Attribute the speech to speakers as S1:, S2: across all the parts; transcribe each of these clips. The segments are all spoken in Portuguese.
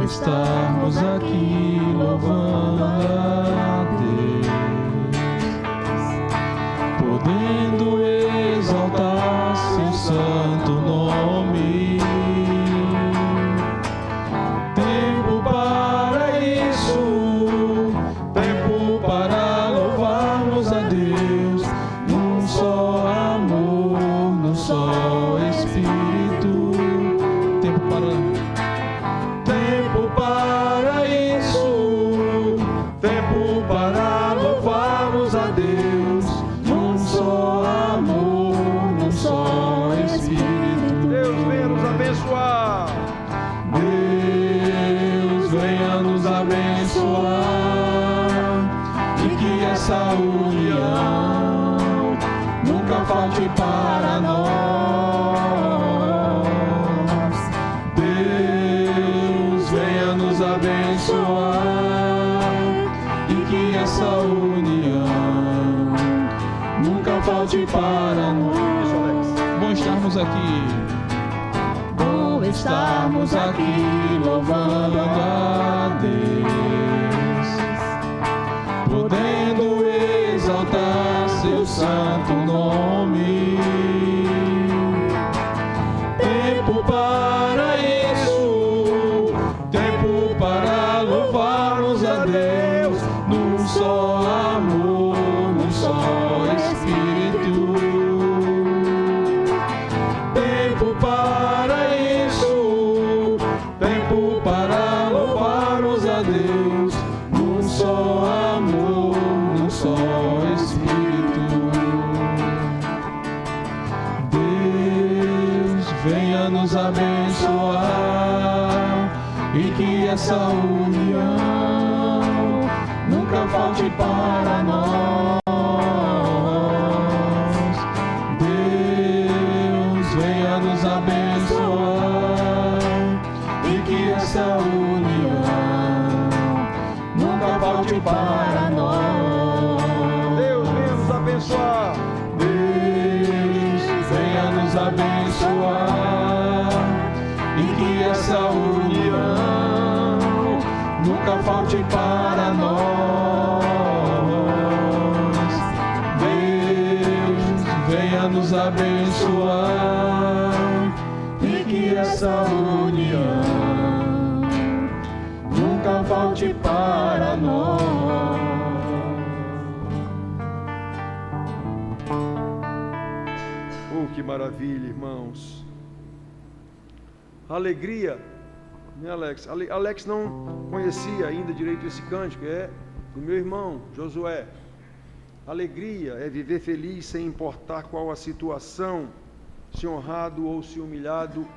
S1: estarmos aqui louvando a Deus, podendo exaltar seu santo nome. Tempo para isso, tempo para louvarmos a Deus, num só amor, num só Espírito. Tempo para isso, tempo para louvarmos a Deus, num só amor, num só Espírito.
S2: Deus venha nos abençoar.
S1: Deus venha nos abençoar, e que essa união nunca falte para nós. Deus venha nos abençoar, e que essa união nunca falte para nós. Bom estarmos aqui. Bom estarmos aqui louvando a Deus, podendo exaltar seu santo nome. Tempo para isso, tempo para louvarmos a Deus, num só amor, num só Espírito. Tempo para isso, tempo para louvarmos a Deus, num só amor, num só Espírito. Deus venha nos abençoar, e que essa união nunca falte para nós. Deus venha nos abençoar, e que essa união nunca falte para nós.
S2: Deus venha nos abençoar.
S1: Deus venha nos abençoar, e que essa união nunca falte para nós. Deus venha nos abençoar, e que essa união nunca falte para nós.
S2: Oh, que maravilha, irmãos. Alegria, né, Alex? Alex não conhecia ainda direito esse cântico, é do meu irmão Josué. Alegria é viver feliz sem importar qual a situação, se honrado ou se humilhado,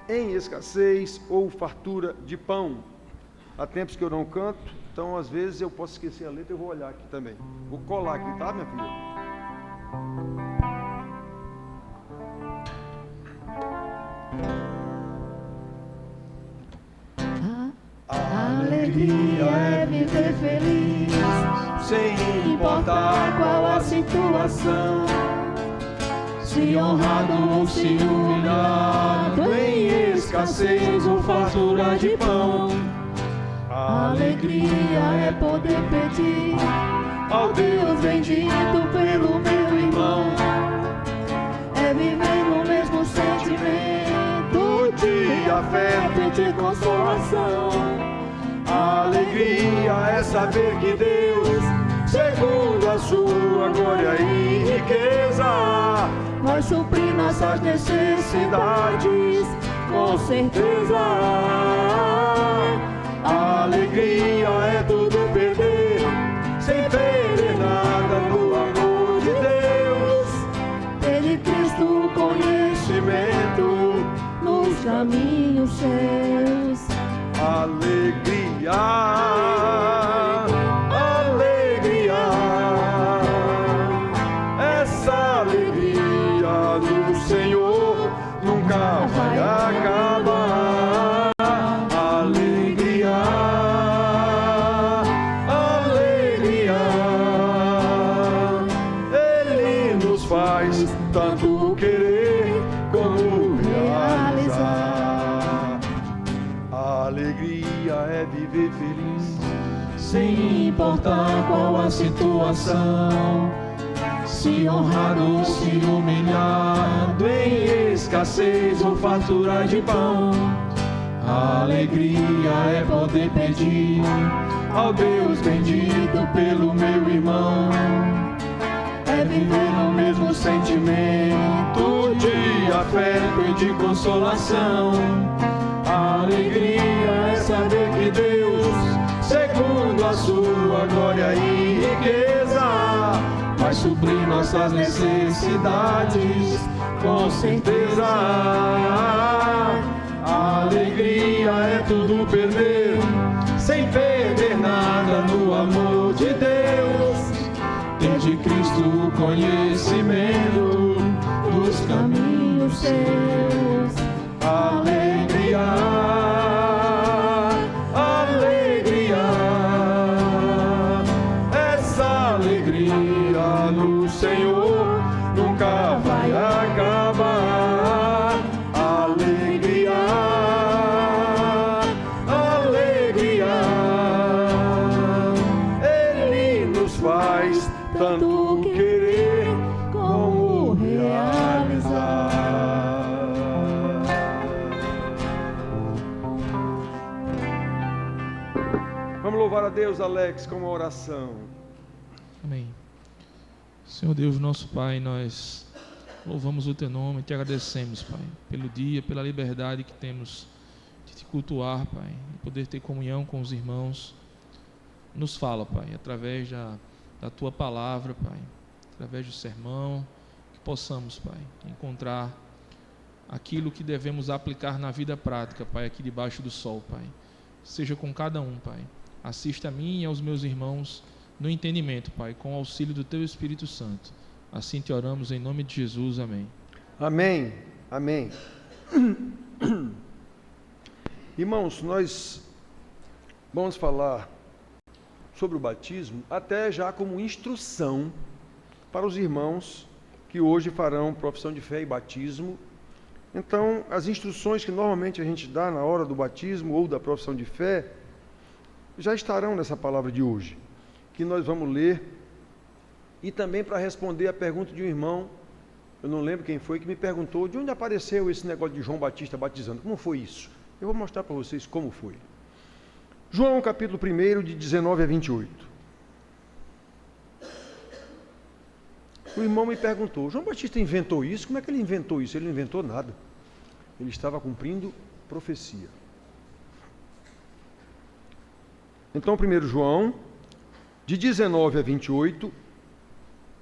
S2: em escassez ou fartura de pão. Há tempos que eu não canto, então às vezes eu posso esquecer a letra, eu vou olhar aqui também. Vou colar aqui, tá, minha filha?
S3: Alegria é viver feliz, sem importar qual a situação, se honrado ou se humilhado, em escassez ou fartura de pão. Alegria é poder pedir ao Deus bendito pelo meu irmão, é viver no mesmo sentimento de afeto e de consolação. Alegria é saber que Deus, segundo a sua glória e riqueza, vai suprir nossas necessidades, com certeza. Alegria é tudo perder, sem perder nada no amor de Deus, ter de Cristo conhecimento nos caminhos seus.
S2: Alegria, alegria, essa alegria do Senhor nunca vai acabar. Alegria, alegria, Ele nos faz tanto querer como realizar. Alegria viver feliz,
S1: sem importar qual a situação. Se honrado, se humilhado, em escassez ou fartura de pão. A alegria é poder pedir ao Deus bendito pelo meu irmão. É viver no mesmo sentimento de afeto e de consolação. A alegria é saber que Deus, segundo a sua glória e riqueza, vai suprir nossas necessidades, com certeza. A alegria é tudo perder, sem perder nada no amor de Deus. Ter de Cristo o conhecimento dos caminhos seus. Alegria, alegria, essa alegria no Senhor nunca vai acabar. Alegria, alegria, Ele nos faz tanto querer como realizar.
S2: Vamos louvar a Deus, Alex, com uma oração.
S4: Amém. Senhor Deus, nosso Pai, nós louvamos o Teu nome e Te agradecemos, Pai, pelo dia, pela liberdade que temos de Te cultuar, Pai, de poder ter comunhão com os irmãos. Nos fala, Pai, através da Tua palavra, Pai, através do sermão, que possamos, Pai, encontrar aquilo que devemos aplicar na vida prática, Pai, aqui debaixo do sol, Pai. Seja com cada um, Pai. Assista a mim e aos meus irmãos no entendimento, Pai, com o auxílio do Teu Espírito Santo. Assim te oramos em nome de Jesus. Amém.
S2: Amém. Amém. Irmãos, nós vamos falar sobre o batismo, até já como instrução para os irmãos que hoje farão profissão de fé e batismo. Então, as instruções que normalmente a gente dá na hora do batismo ou da profissão de fé, já estarão nessa palavra de hoje, que nós vamos ler, e também para responder a pergunta de um irmão, eu não lembro quem foi, que me perguntou de onde apareceu esse negócio de João Batista batizando, como foi isso? Eu vou mostrar para vocês como foi. João capítulo 1, de 19 a 28. O irmão me perguntou, João Batista inventou isso? Como é que ele inventou isso? Ele não inventou nada. Ele estava cumprindo profecia. Então, 1 João, de 19 a 28,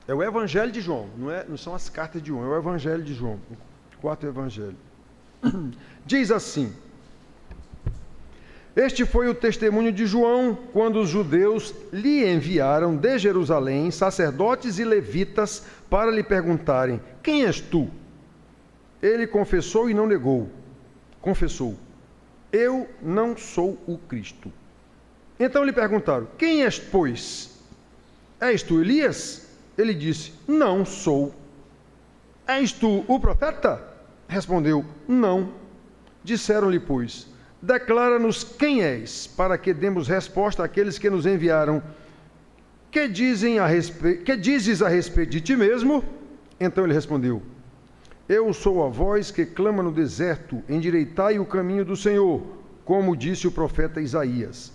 S2: é o Evangelho de João, não são as cartas de João, é o Evangelho de João, o quarto Evangelho. Diz assim: Este foi o testemunho de João, quando os judeus lhe enviaram de Jerusalém sacerdotes e levitas para lhe perguntarem: Quem és tu? Ele confessou e não negou. Confessou: Eu não sou o Cristo. Então lhe perguntaram: Quem és, pois? És tu Elias? Ele disse: Não sou. És tu o profeta? Respondeu: Não. Disseram-lhe, pois: Declara-nos quem és, para que demos resposta àqueles que nos enviaram. Que dizes a respeito de ti mesmo? Então ele respondeu: Eu sou a voz que clama no deserto, endireitai o caminho do Senhor, como disse o profeta Isaías.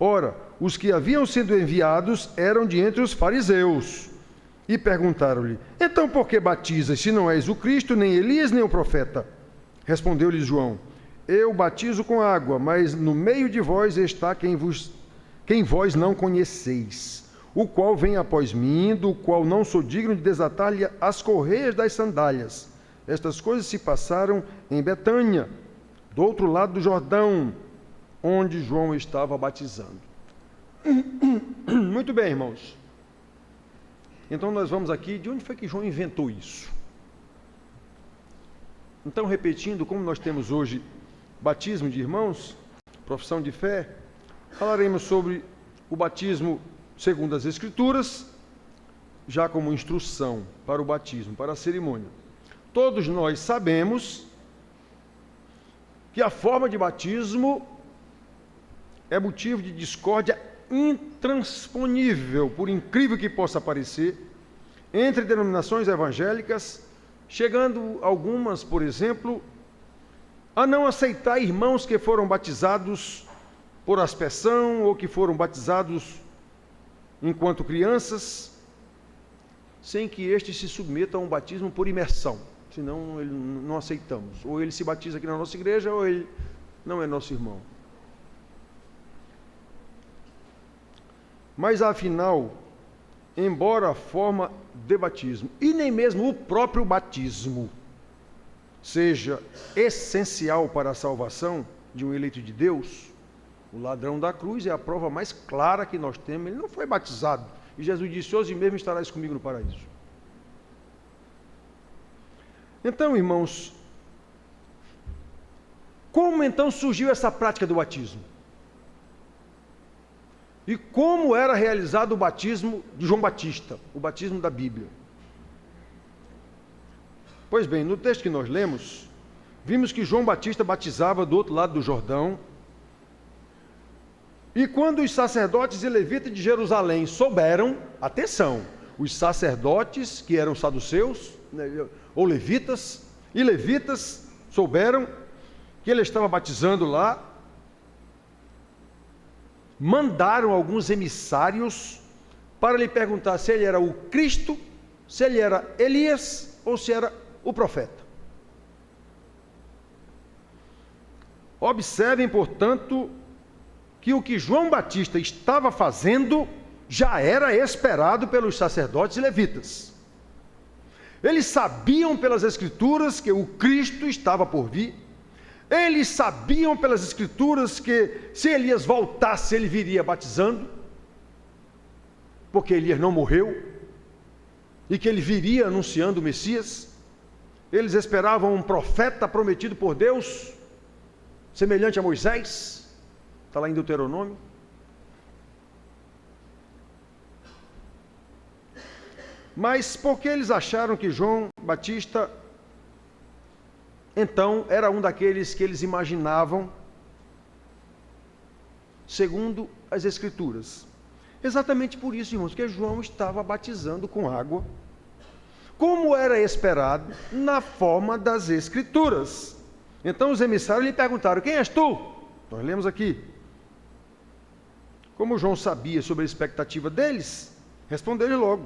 S2: Ora, os que haviam sido enviados eram de entre os fariseus. E perguntaram-lhe: Então por que batizas, se não és o Cristo, nem Elias, nem o profeta? Respondeu-lhes João: Eu batizo com água, mas no meio de vós está quem vós não conheceis, o qual vem após mim, do qual não sou digno de desatar-lhe as correias das sandálias. Estas coisas se passaram em Betânia, do outro lado do Jordão, onde João estava batizando. Muito bem, irmãos. Então nós vamos aqui, de onde foi que João inventou isso? Então, repetindo, como nós temos hoje batismo de irmãos, profissão de fé, falaremos sobre o batismo segundo as Escrituras, já como instrução para o batismo, para a cerimônia. Todos nós sabemos que a forma de batismo é motivo de discórdia intransponível, por incrível que possa parecer, entre denominações evangélicas, chegando algumas, por exemplo, a não aceitar irmãos que foram batizados por aspersão ou que foram batizados enquanto crianças, sem que estes se submetam a um batismo por imersão, senão ele não aceitamos. Ou ele se batiza aqui na nossa igreja, ou ele não é nosso irmão. Mas afinal, embora a forma de batismo, e nem mesmo o próprio batismo, seja essencial para a salvação de um eleito de Deus, o ladrão da cruz é a prova mais clara que nós temos. Ele não foi batizado. E Jesus disse: hoje mesmo estarás comigo no paraíso. Então, irmãos, como então surgiu essa prática do batismo? E como era realizado o batismo de João Batista, o batismo da Bíblia? Pois bem, no texto que nós lemos, vimos que João Batista batizava do outro lado do Jordão. E quando os sacerdotes e levitas de Jerusalém souberam, atenção, os sacerdotes que eram saduceus, ou levitas, e levitas souberam que ele estava batizando lá, mandaram alguns emissários para lhe perguntar se ele era o Cristo, se ele era Elias ou se era o profeta. Observem, portanto, que o que João Batista estava fazendo já era esperado pelos sacerdotes e levitas. Eles sabiam pelas Escrituras que o Cristo estava por vir. Eles sabiam pelas Escrituras que se Elias voltasse, ele viria batizando, porque Elias não morreu, e que ele viria anunciando o Messias. Eles esperavam um profeta prometido por Deus, semelhante a Moisés. Está lá em Deuteronômio. Mas por que eles acharam que João Batista, então, era um daqueles que eles imaginavam, segundo as Escrituras? Exatamente por isso, irmãos, que João estava batizando com água, como era esperado, na forma das Escrituras. Então os emissários lhe perguntaram: quem és tu? Nós lemos aqui. Como João sabia sobre a expectativa deles, respondeu-lhe logo: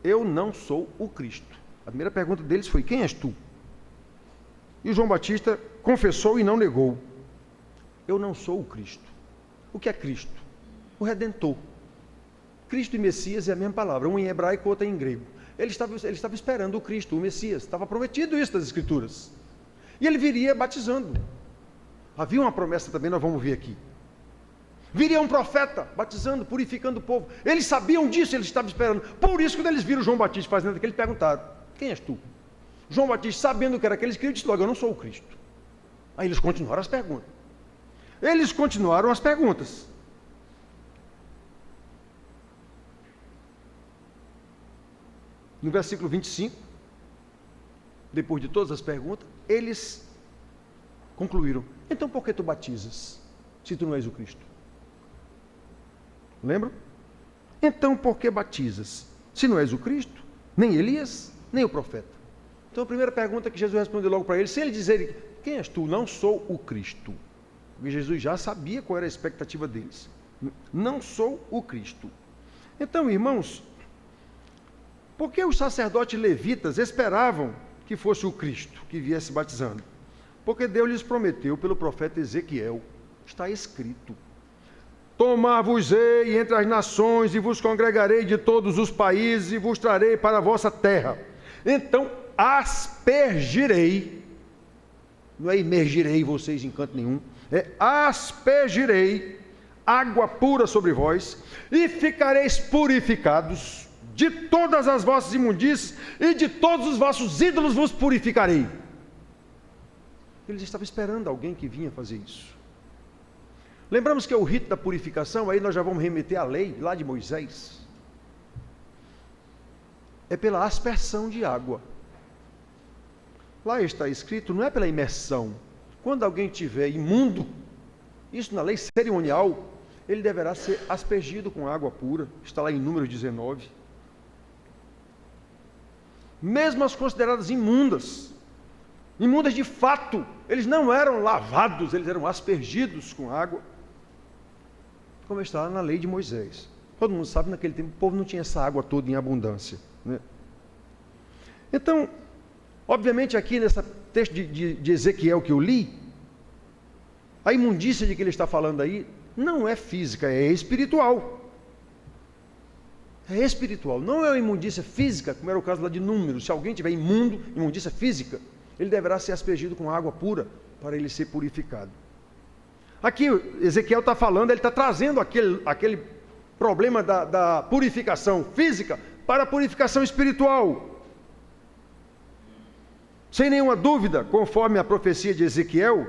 S2: eu não sou o Cristo. A primeira pergunta deles foi: quem és tu? E João Batista confessou e não negou: eu não sou o Cristo. O que é Cristo? O Redentor. Cristo e Messias é a mesma palavra, um em hebraico, outro em grego. Ele estava esperando o Cristo, o Messias. Estava prometido isso das Escrituras. E ele viria batizando. Havia uma promessa também, nós vamos ver aqui. Viria um profeta batizando, purificando o povo. Eles sabiam disso, eles estavam esperando. Por isso, quando eles viram João Batista fazendo aquilo, eles perguntaram: quem és tu? João Batista, sabendo que era aquele escrito, disse logo: eu não sou o Cristo. Aí eles continuaram as perguntas. No versículo 25, depois de todas as perguntas, eles concluíram: então por que tu batizas, se tu não és o Cristo? Lembram? Então por que batizas, se não és o Cristo, nem Elias, nem o profeta? Então a primeira pergunta que Jesus respondeu logo para eles: se eles dizerem: quem és tu? Não sou o Cristo. Porque Jesus já sabia qual era a expectativa deles. Não sou o Cristo. Então, irmãos, por que os sacerdotes levitas esperavam que fosse o Cristo que viesse batizando? Porque Deus lhes prometeu pelo profeta Ezequiel, está escrito: tomar-vos-ei entre as nações e vos congregarei de todos os países e vos trarei para a vossa terra. Então aspergirei, não é imergirei vocês em canto nenhum, é aspergirei água pura sobre vós e ficareis purificados. De todas as vossas imundícies e de todos os vossos ídolos vos purificarei. Eles estavam esperando alguém que vinha fazer isso. Lembramos que é o rito da purificação, aí nós já vamos remeter à lei lá de Moisés. É pela aspersão de água. Lá está escrito, não é pela imersão. Quando alguém estiver imundo, isso na lei cerimonial, ele deverá ser aspergido com água pura. Está lá em Números 19. Mesmo as consideradas imundas de fato, eles não eram lavados, eles eram aspergidos com água, como está lá na lei de Moisés. Todo mundo sabe, naquele tempo o povo não tinha essa água toda em abundância, né? Então, obviamente aqui nesse texto de Ezequiel que eu li, a imundícia de que ele está falando aí não é física, é espiritual. É espiritual, não é uma imundícia física, como era o caso lá de Números. Se alguém tiver imundícia física, ele deverá ser aspergido com água pura para ele ser purificado. Aqui Ezequiel está falando, ele está trazendo aquele problema da purificação física para a purificação espiritual. Sem nenhuma dúvida, conforme a profecia de Ezequiel,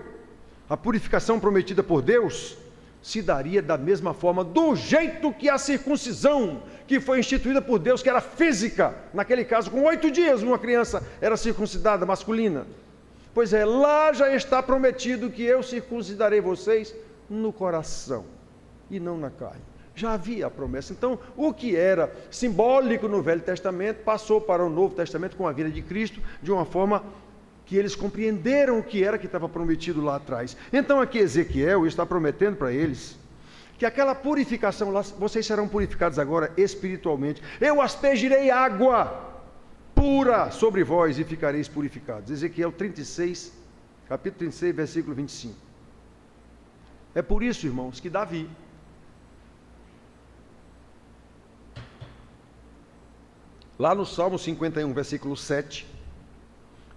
S2: a purificação prometida por Deus se daria da mesma forma, do jeito que a circuncisão que foi instituída por Deus, que era física, naquele caso, com 8 dias uma criança era circuncidada, masculina. Pois é, lá já está prometido que eu circuncidarei vocês no coração e não na carne. Já havia a promessa. Então, o que era simbólico no Velho Testamento passou para o Novo Testamento com a vinda de Cristo, de uma forma que eles compreenderam o que era que estava prometido lá atrás. Então aqui Ezequiel está prometendo para eles que aquela purificação lá, vocês serão purificados agora espiritualmente. Eu aspergirei água pura sobre vós e ficareis purificados. Ezequiel 36, capítulo 36, versículo 25. É por isso, irmãos, que Davi, lá no Salmo 51, versículo 7,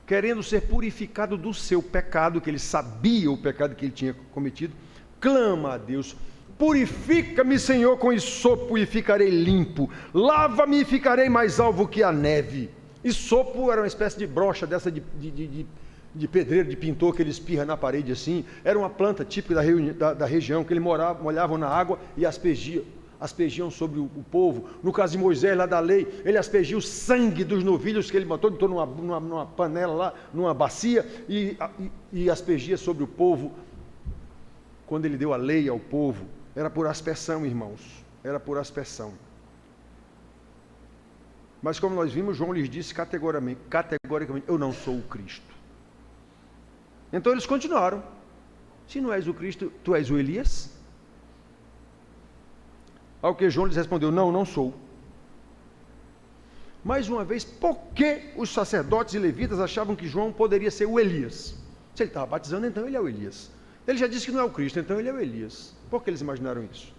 S2: querendo ser purificado do seu pecado, que ele sabia o pecado que ele tinha cometido, clama a Deus: purifica-me, Senhor, com isopo e ficarei limpo, lava-me e ficarei mais alvo que a neve. Isopo era uma espécie de brocha dessa de pedreiro, de pintor, que ele espirra na parede assim. Era uma planta típica da região, que ele molhavam na água e aspergiam sobre o povo. No caso de Moisés, lá da lei, ele aspergia o sangue dos novilhos que ele botou numa panela lá, numa bacia, e aspergia sobre o povo. Quando ele deu a lei ao povo, era por aspersão, irmãos, era por aspersão. Mas como nós vimos, João lhes disse categoricamente, eu não sou o Cristo. Então eles continuaram: se não és o Cristo, tu és o Elias? Ao que João lhes respondeu: não sou. Mais uma vez, por que os sacerdotes e levitas achavam que João poderia ser o Elias? Se ele estava batizando, então ele é o Elias. Ele já disse que não é o Cristo, então ele é o Elias. Por que eles imaginaram isso?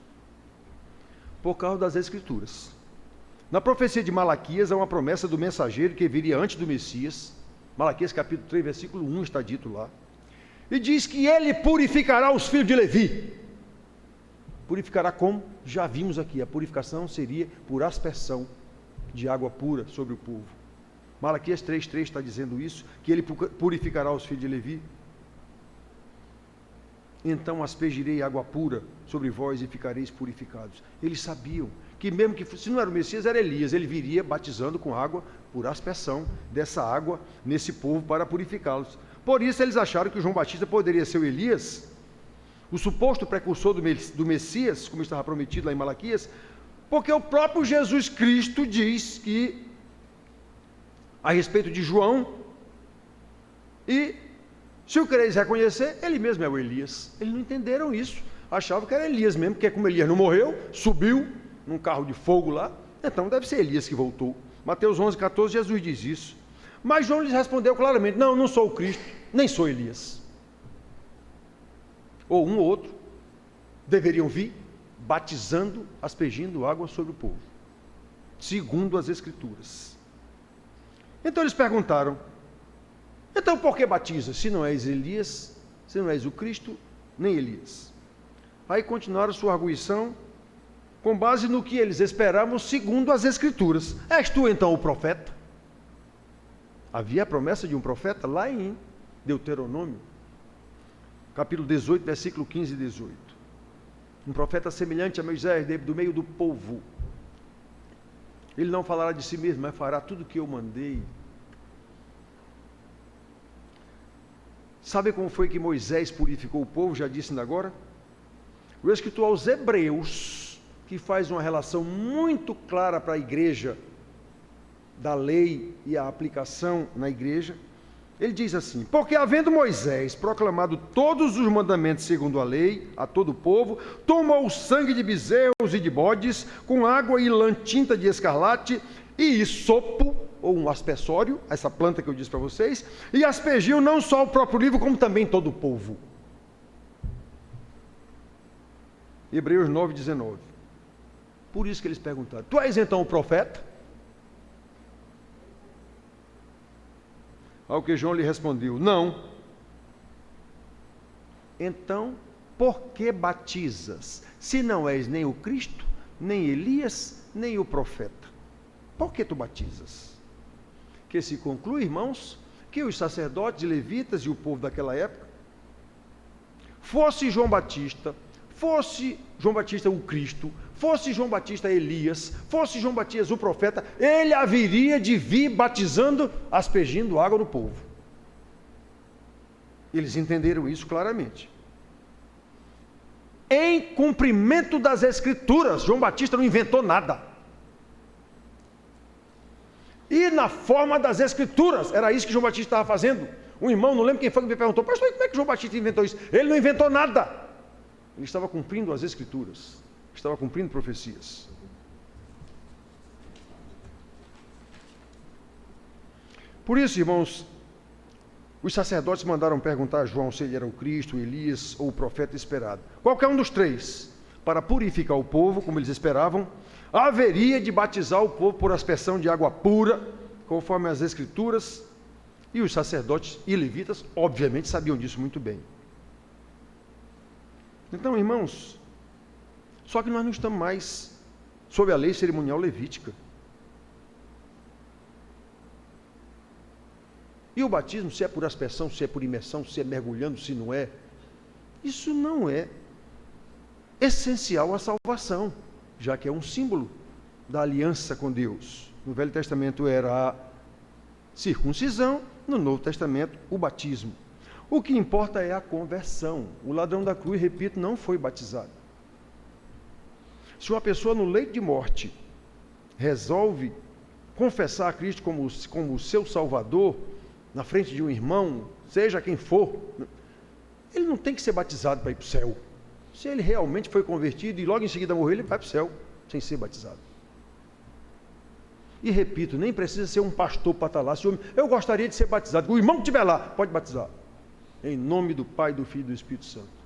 S2: Por causa das Escrituras. Na profecia de Malaquias há uma promessa do mensageiro que viria antes do Messias. Malaquias capítulo 3, versículo 1 está dito lá. E diz que ele purificará os filhos de Levi. Purificará como? Já vimos aqui, a purificação seria por aspersão de água pura sobre o povo. Malaquias 3,3 está dizendo isso, que ele purificará os filhos de Levi. Então aspergirei água pura sobre vós e ficareis purificados. Eles sabiam que mesmo que, se não era o Messias, era Elias, ele viria batizando com água por aspersão dessa água nesse povo para purificá-los. Por isso eles acharam que o João Batista poderia ser o Elias, o suposto precursor do Messias, como estava prometido lá em Malaquias, porque o próprio Jesus Cristo diz que, a respeito de João, e se o quereis reconhecer, ele mesmo é o Elias. Eles não entenderam isso, achavam que era Elias mesmo, porque como Elias não morreu, subiu num carro de fogo lá, então deve ser Elias que voltou. Mateus 11,14, Jesus diz isso. Mas João lhes respondeu claramente: não sou o Cristo, nem sou Elias. Ou um ou outro deveriam vir batizando, aspergindo água sobre o povo, segundo as Escrituras. Então eles perguntaram: então por que batiza, se não és Elias, se não és o Cristo, nem Elias? Aí continuaram sua arguição com base no que eles esperavam segundo as Escrituras. És tu então o profeta? Havia a promessa de um profeta lá em Deuteronômio, capítulo 18, versículo 15 e 18. Um profeta semelhante a Moisés, do meio do povo. Ele não falará de si mesmo, mas fará tudo o que eu mandei. Sabe como foi que Moisés purificou o povo? Já disse ainda agora. O escritor aos Hebreus, que faz uma relação muito clara para a igreja, da lei e a aplicação na igreja, ele diz assim: porque havendo Moisés proclamado todos os mandamentos segundo a lei, a todo o povo, tomou o sangue de bezerros e de bodes, com água e lã tinta de escarlate, e isopo, ou um aspersório, essa planta que eu disse para vocês, e aspergiu não só o próprio livro, como também todo o povo. Hebreus 9:19. Por isso que eles perguntaram: tu és então o profeta? Ao que João lhe respondeu: não. Então, por que batizas, se não és nem o Cristo, nem Elias, nem o profeta? Por que tu batizas? Que se conclui, irmãos, que os sacerdotes, levitas e o povo daquela época, fosse João Batista o Cristo, fosse João Batista Elias, fosse João Batista o profeta, ele haveria de vir batizando, aspergindo água no povo. Eles entenderam isso claramente. Em cumprimento das Escrituras, João Batista não inventou nada. E na forma das Escrituras, era isso que João Batista estava fazendo. Um irmão, não lembro quem foi que me perguntou: pastor, como é que João Batista inventou isso? Ele não inventou nada. Ele estava cumprindo as Escrituras, estava cumprindo profecias. Por isso, irmãos, os sacerdotes mandaram perguntar a João se ele era o Cristo, Elias ou o profeta esperado. Qualquer um dos três, para purificar o povo, como eles esperavam, haveria de batizar o povo por aspersão de água pura, conforme as Escrituras, e os sacerdotes e levitas, obviamente, sabiam disso muito bem. Então, irmãos, só que nós não estamos mais sob a lei cerimonial levítica. E o batismo, se é por aspersão, se é por imersão, se é mergulhando, se não é, isso não é essencial à salvação, já que é um símbolo da aliança com Deus. No Velho Testamento era a circuncisão, no Novo Testamento o batismo. O que importa é a conversão. O ladrão da cruz, repito, não foi batizado. Se uma pessoa no leito de morte resolve confessar a Cristo como o seu Salvador, na frente de um irmão, seja quem for, ele não tem que ser batizado para ir para o céu. Se ele realmente foi convertido e logo em seguida morreu, ele vai para o céu, sem ser batizado. E repito, nem precisa ser um pastor para estar lá. Se eu gostaria de ser batizado, o irmão que estiver lá, pode batizar. Em nome do Pai, do Filho e do Espírito Santo.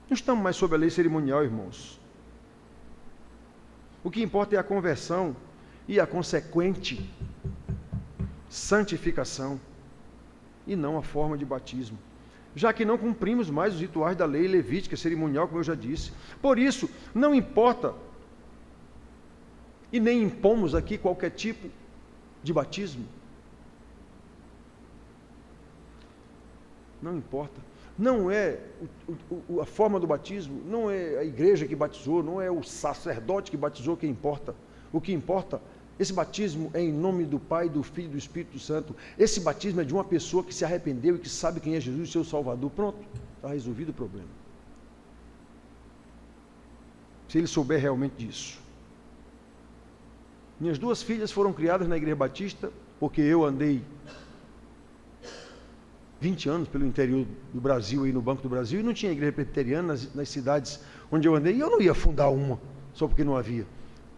S2: Não estamos mais sob a lei cerimonial, irmãos. O que importa é a conversão e a consequente santificação, e não a forma de batismo, já que não cumprimos mais os rituais da lei levítica cerimonial, como eu já disse. Por isso, não importa, e nem impomos aqui qualquer tipo de batismo. Não importa. Não é a forma do batismo, não é a igreja que batizou, não é o sacerdote que batizou que importa. O que importa, esse batismo é em nome do Pai, do Filho e do Espírito Santo. Esse batismo é de uma pessoa que se arrependeu e que sabe quem é Jesus, seu Salvador. Pronto, está resolvido o problema. Se ele souber realmente disso. Minhas duas filhas foram criadas na Igreja Batista, porque eu andei 20 anos pelo interior do Brasil, aí no Banco do Brasil, e não tinha igreja presbiteriana nas cidades onde eu andei, e eu não ia fundar uma, só porque não havia.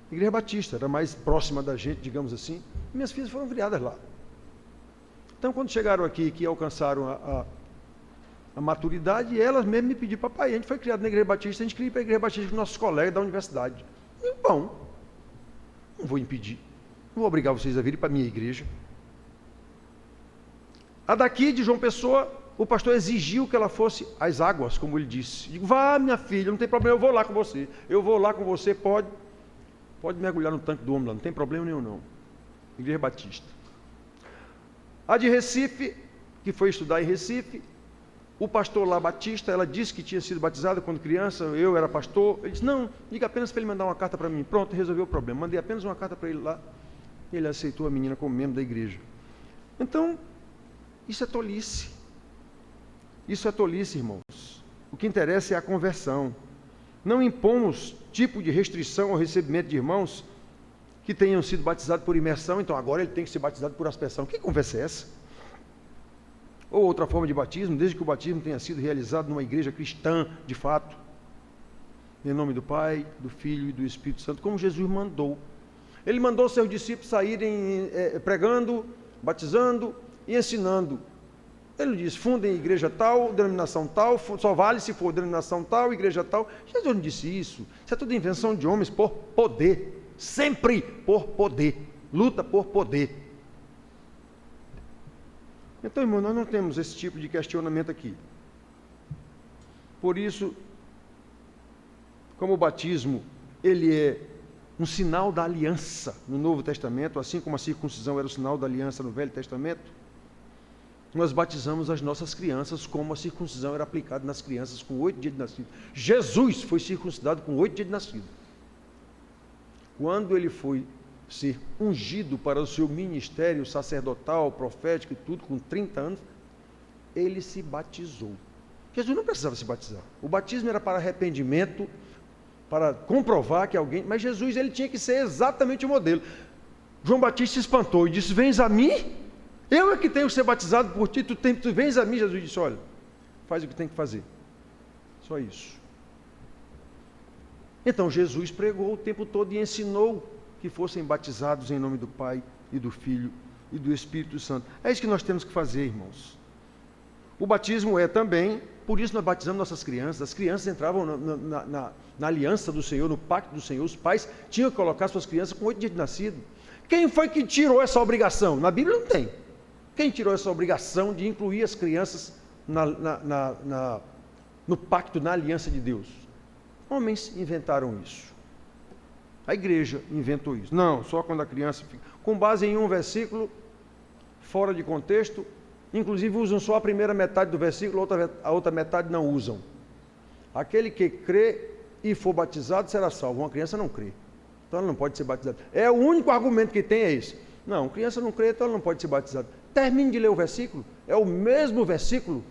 S2: Igreja Batista, era mais próxima da gente, digamos assim, e minhas filhas foram criadas lá. Então, quando chegaram aqui, que alcançaram a maturidade, elas mesmas me pediram: papai, a gente foi criado na Igreja Batista, a gente queria ir para a Igreja Batista com nossos colegas da universidade. E, bom, não vou impedir, não vou obrigar vocês a virem para a minha igreja. A daqui, de João Pessoa, o pastor exigiu que ela fosse às águas, como ele disse. Digo: vá, minha filha, não tem problema, eu vou lá com você. Eu vou lá com você, pode mergulhar no tanque do homem lá, não tem problema nenhum não. Igreja Batista. A de Recife, que foi estudar em Recife, o pastor lá Batista, ela disse que tinha sido batizada quando criança, eu era pastor. Ele disse: não, diga apenas para ele mandar uma carta para mim. Pronto, resolveu o problema. Mandei apenas uma carta para ele lá, e ele aceitou a menina como membro da igreja. Então, isso é tolice. Isso é tolice, irmãos. O que interessa é a conversão. Não impomos tipo de restrição ao recebimento de irmãos que tenham sido batizados por imersão, então agora ele tem que ser batizado por aspersão. Que conversa é essa? Ou outra forma de batismo, desde que o batismo tenha sido realizado numa igreja cristã, de fato, em nome do Pai, do Filho e do Espírito Santo, como Jesus mandou. Ele mandou seus discípulos saírem pregando, batizando e ensinando. Ele diz, fundem igreja tal, denominação tal, só vale se for denominação tal, igreja tal. Jesus não disse isso. Isso é tudo invenção de homens por poder. Sempre por poder. Luta por poder. Então, irmão, nós não temos esse tipo de questionamento aqui. Por isso, como o batismo, ele é um sinal da aliança no Novo Testamento, assim como a circuncisão era o sinal da aliança no Velho Testamento, nós batizamos as nossas crianças como a circuncisão era aplicada nas crianças com 8 dias de nascido. Jesus foi circuncidado com 8 dias de nascido. Quando ele foi ser ungido para o seu ministério sacerdotal, profético e tudo, com 30 anos, ele se batizou. Jesus não precisava se batizar. O batismo era para arrependimento, para comprovar que alguém... Mas Jesus, ele tinha que ser exatamente o modelo. João Batista se espantou e disse, vens a mim? Eu é que tenho que ser batizado por ti, tu vens a mim. Jesus disse, olha, faz o que tem que fazer. Só isso. Então Jesus pregou o tempo todo e ensinou que fossem batizados em nome do Pai e do Filho e do Espírito Santo. É isso que nós temos que fazer, irmãos. O batismo é também, por isso nós batizamos nossas crianças. As crianças entravam na aliança do Senhor, no pacto do Senhor. Os pais tinham que colocar suas crianças com 8 dias de nascido. Quem foi que tirou essa obrigação? Na Bíblia não tem. Quem tirou essa obrigação de incluir as crianças no pacto, na aliança de Deus? Homens inventaram isso. A igreja inventou isso. Não, só quando a criança fica... Com base em um versículo, fora de contexto, inclusive usam só a primeira metade do versículo, a outra metade não usam. Aquele que crê e for batizado será salvo. Uma criança não crê, então ela não pode ser batizada. É o único argumento que tem é esse. Não, criança não crê, então ela não pode ser batizada. Termine de ler o versículo, é o mesmo versículo.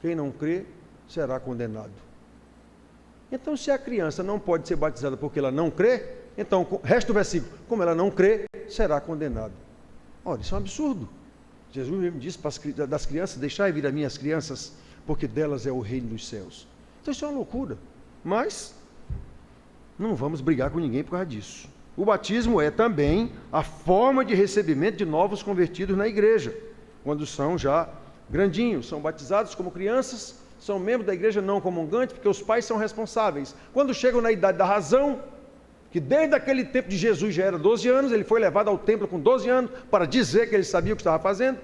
S2: Quem não crê será condenado. Então, se a criança não pode ser batizada porque ela não crê, então, resta o versículo, como ela não crê, será condenado. Olha, isso é um absurdo. Jesus mesmo disse das crianças, deixai vir a mim as crianças, porque delas é o reino dos céus. Então, isso é uma loucura. Mas, não vamos brigar com ninguém por causa disso. O batismo é também a forma de recebimento de novos convertidos na igreja, quando são já grandinhos, são batizados como crianças, são membros da igreja não comungantes, porque os pais são responsáveis. Quando chegam na idade da razão, que desde aquele tempo de Jesus já era 12 anos, ele foi levado ao templo com 12 anos, para dizer que ele sabia o que estava fazendo,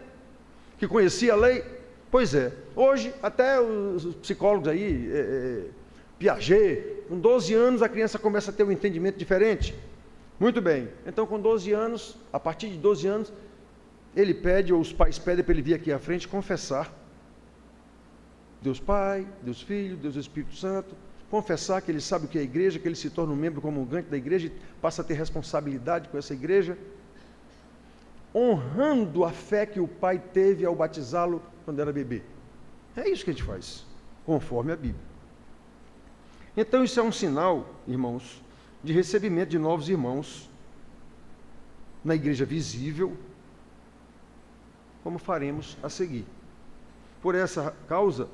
S2: que conhecia a lei. Pois é, hoje até os psicólogos aí, Piaget, com 12 anos a criança começa a ter um entendimento diferente. Muito bem, então com 12 anos, a partir de 12 anos, ele pede, ou os pais pedem para ele vir aqui à frente confessar Deus Pai, Deus Filho, Deus Espírito Santo, confessar que ele sabe o que é a igreja, que ele se torna um membro comungante da igreja e passa a ter responsabilidade com essa igreja, honrando a fé que o pai teve ao batizá-lo quando era bebê. É isso que a gente faz, conforme a Bíblia. Então isso é um sinal, irmãos, de recebimento de novos irmãos na igreja visível, como faremos a seguir. Por essa causa,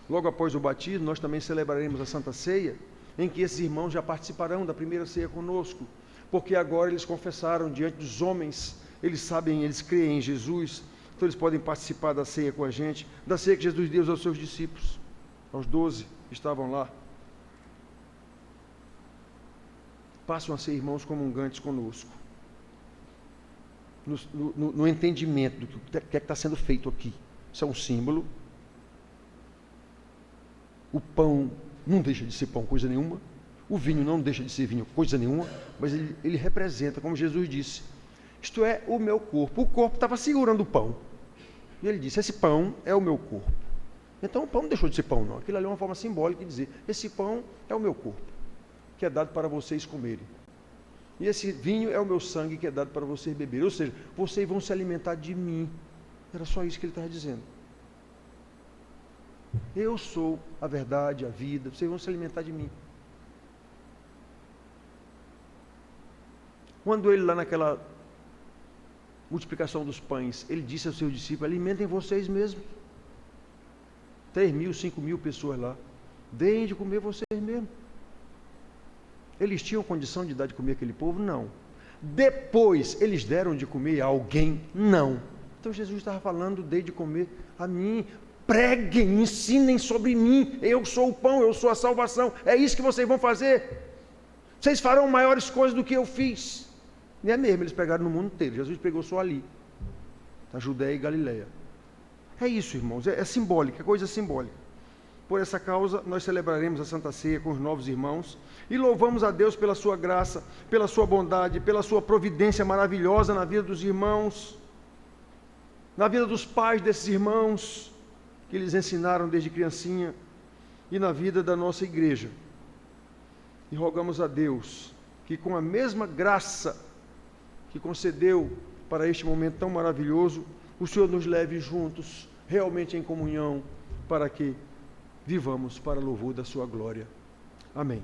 S2: logo após o batismo, nós também celebraremos a Santa Ceia, em que esses irmãos já participarão da primeira ceia conosco, porque agora eles confessaram diante dos homens, eles sabem, eles creem em Jesus, então eles podem participar da ceia com a gente, da ceia que Jesus deu aos seus discípulos, aos 12 que estavam lá. Passam a ser irmãos comungantes conosco, no entendimento do que é que está sendo feito aqui. Isso é um símbolo. O pão não deixa de ser pão, coisa nenhuma. O vinho não deixa de ser vinho, coisa nenhuma. Mas ele representa, como Jesus disse, isto é o meu corpo. O corpo estava segurando o pão. E ele disse, esse pão é o meu corpo. Então o pão não deixou de ser pão, não. Aquilo ali é uma forma simbólica de dizer, esse pão é o meu corpo, que é dado para vocês comerem. E esse vinho é o meu sangue, que é dado para vocês beberem. Ou seja, vocês vão se alimentar de mim. Era só isso que ele estava dizendo. Eu sou a verdade, a vida, vocês vão se alimentar de mim. Quando ele lá naquela multiplicação dos pães, ele disse aos seus discípulos: alimentem vocês mesmos. 3.000, 5.000 pessoas lá. Deem de comer vocês mesmos. Eles tinham condição de dar de comer aquele povo? Não. Depois, eles deram de comer a alguém? Não. Então Jesus estava falando: dei de comer a mim. Preguem, ensinem sobre mim. Eu sou o pão, eu sou a salvação. É isso que vocês vão fazer. Vocês farão maiores coisas do que eu fiz. E é mesmo, eles pregaram no mundo inteiro. Jesus pregou só ali, na Judéia e Galileia. É isso, irmãos, é simbólico, é coisa simbólica. Por essa causa, nós celebraremos a Santa Ceia com os novos irmãos e louvamos a Deus pela sua graça, pela sua bondade, pela sua providência maravilhosa na vida dos irmãos, na vida dos pais desses irmãos, que eles ensinaram desde criancinha, e na vida da nossa igreja. E rogamos a Deus que, com a mesma graça que concedeu para este momento tão maravilhoso, o Senhor nos leve juntos, realmente em comunhão, para que vivamos para louvor da sua glória. Amém.